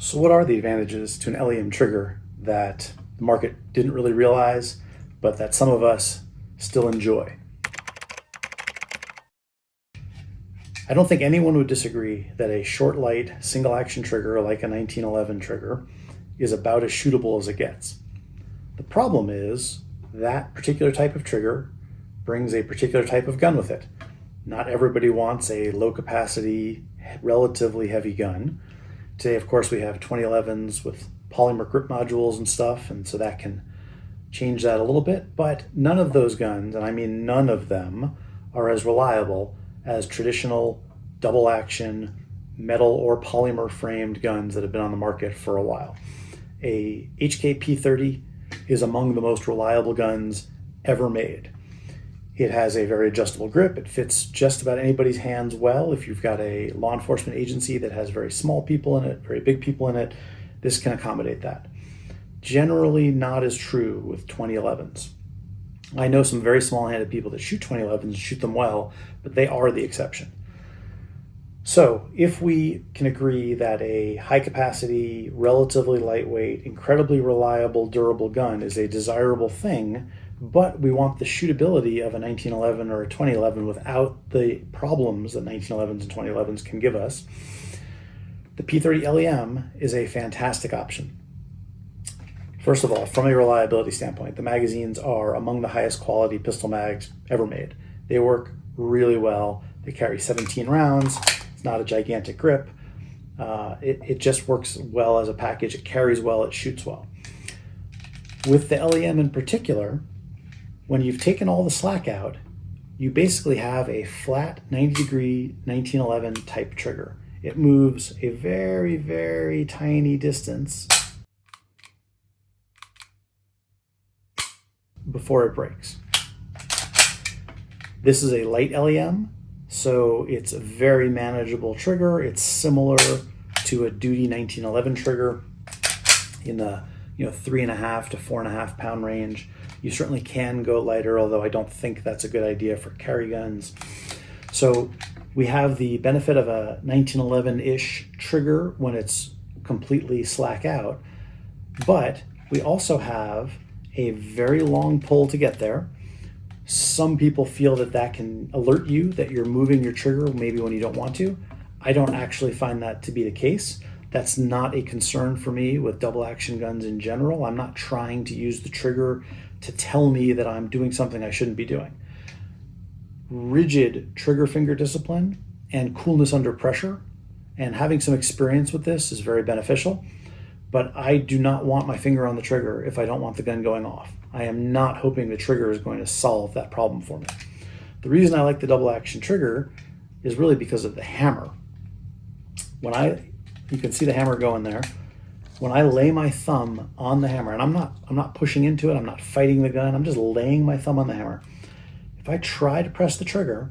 So what are the advantages to an LEM trigger that the market didn't really realize, but that some of us still enjoy? I don't think anyone would disagree that a short light single action trigger like a 1911 trigger is about as shootable as it gets. The problem is that particular type of trigger brings a particular type of gun with it. Not everybody wants a low capacity, relatively heavy gun. Today, of course, we have 2011s with polymer grip modules and stuff, and so that can change that a little bit, but none of those guns, and I mean none of them, are as reliable as traditional double action metal or polymer framed guns that have been on the market for a while. A HK P30 is among the most reliable guns ever made. It has a very adjustable grip. It fits just about anybody's hands well. If you've got a law enforcement agency that has very small people in it, very big people in it, this can accommodate that. Generally not as true with 2011s. I know some very small-handed people that shoot 2011s and shoot them well, but they are the exception. So if we can agree that a high-capacity, relatively lightweight, incredibly reliable, durable gun is a desirable thing, but we want the shootability of a 1911 or a 2011 without the problems that 1911s and 2011s can give us, the P30 LEM is a fantastic option. First of all, from a reliability standpoint, the magazines are among the highest quality pistol mags ever made. They work really well. They carry 17 rounds. It's not a gigantic grip. It just works well as a package. It carries well. It shoots well. With the LEM in particular, when you've taken all the slack out, you basically have a flat 90-degree 1911 type trigger. It moves a very, very tiny distance before it breaks. This is a light LEM, so it's a very manageable trigger. It's similar to a duty 1911 trigger in the 3.5 to 4.5 pound range. You certainly can go lighter, although I don't think that's a good idea for carry guns. So we have the benefit of a 1911-ish trigger when it's completely slack out, but we also have a very long pull to get there. Some people feel that that can alert you that you're moving your trigger maybe when you don't want to. I don't actually find that to be the case. That's not a concern for me with double action guns in general. I'm not trying to use the trigger to tell me that I'm doing something I shouldn't be doing. Rigid trigger finger discipline and coolness under pressure and having some experience with this is very beneficial. But I do not want my finger on the trigger if I don't want the gun going off. I am not hoping the trigger is going to solve that problem for me. The reason I like the double action trigger is really because of the hammer. You can see the hammer going there. When I lay my thumb on the hammer, and I'm not pushing into it, I'm not fighting the gun, I'm just laying my thumb on the hammer. If I try to press the trigger,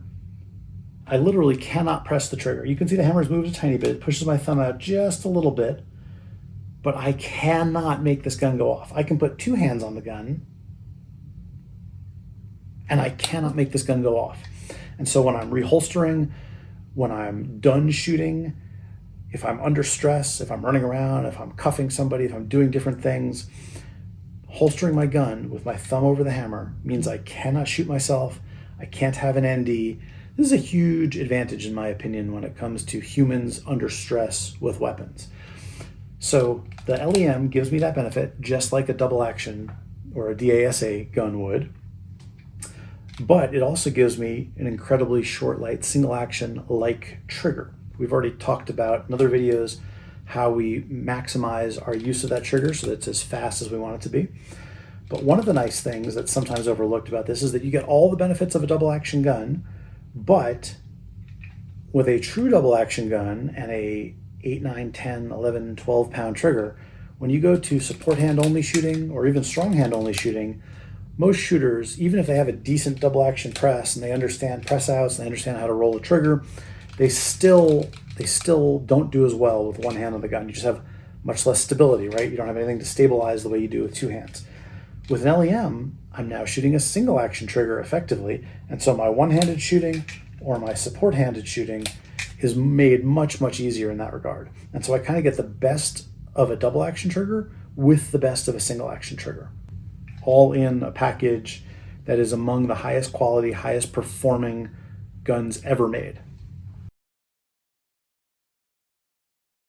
I literally cannot press the trigger. You can see the hammer's moved a tiny bit, it pushes my thumb out just a little bit, but I cannot make this gun go off. I can put two hands on the gun, and I cannot make this gun go off. And so when I'm reholstering, when I'm done shooting, if I'm under stress, if I'm running around, if I'm cuffing somebody, if I'm doing different things, holstering my gun with my thumb over the hammer means I cannot shoot myself. I can't have an ND. This is a huge advantage, in my opinion, when it comes to humans under stress with weapons. So the LEM gives me that benefit, just like a double action or a DASA gun would. But it also gives me an incredibly short, light, single action like trigger. We've already talked about in other videos how we maximize our use of that trigger so that it's as fast as we want it to be. But one of the nice things that's sometimes overlooked about this is that you get all the benefits of a double action gun, but with a true double action gun and a 8, 9, 10, 11, 12 pound trigger, when you go to support hand only shooting or even strong hand only shooting, most shooters, even if they have a decent double action press and they understand press outs and they understand how to roll the trigger, they still don't do as well with one hand on the gun. You just have much less stability, right? You don't have anything to stabilize the way you do with two hands. With an LEM, I'm now shooting a single action trigger effectively, and so my one-handed shooting or my support-handed shooting is made much, much easier in that regard. And so I kind of get the best of a double action trigger with the best of a single action trigger, all in a package that is among the highest quality, highest performing guns ever made.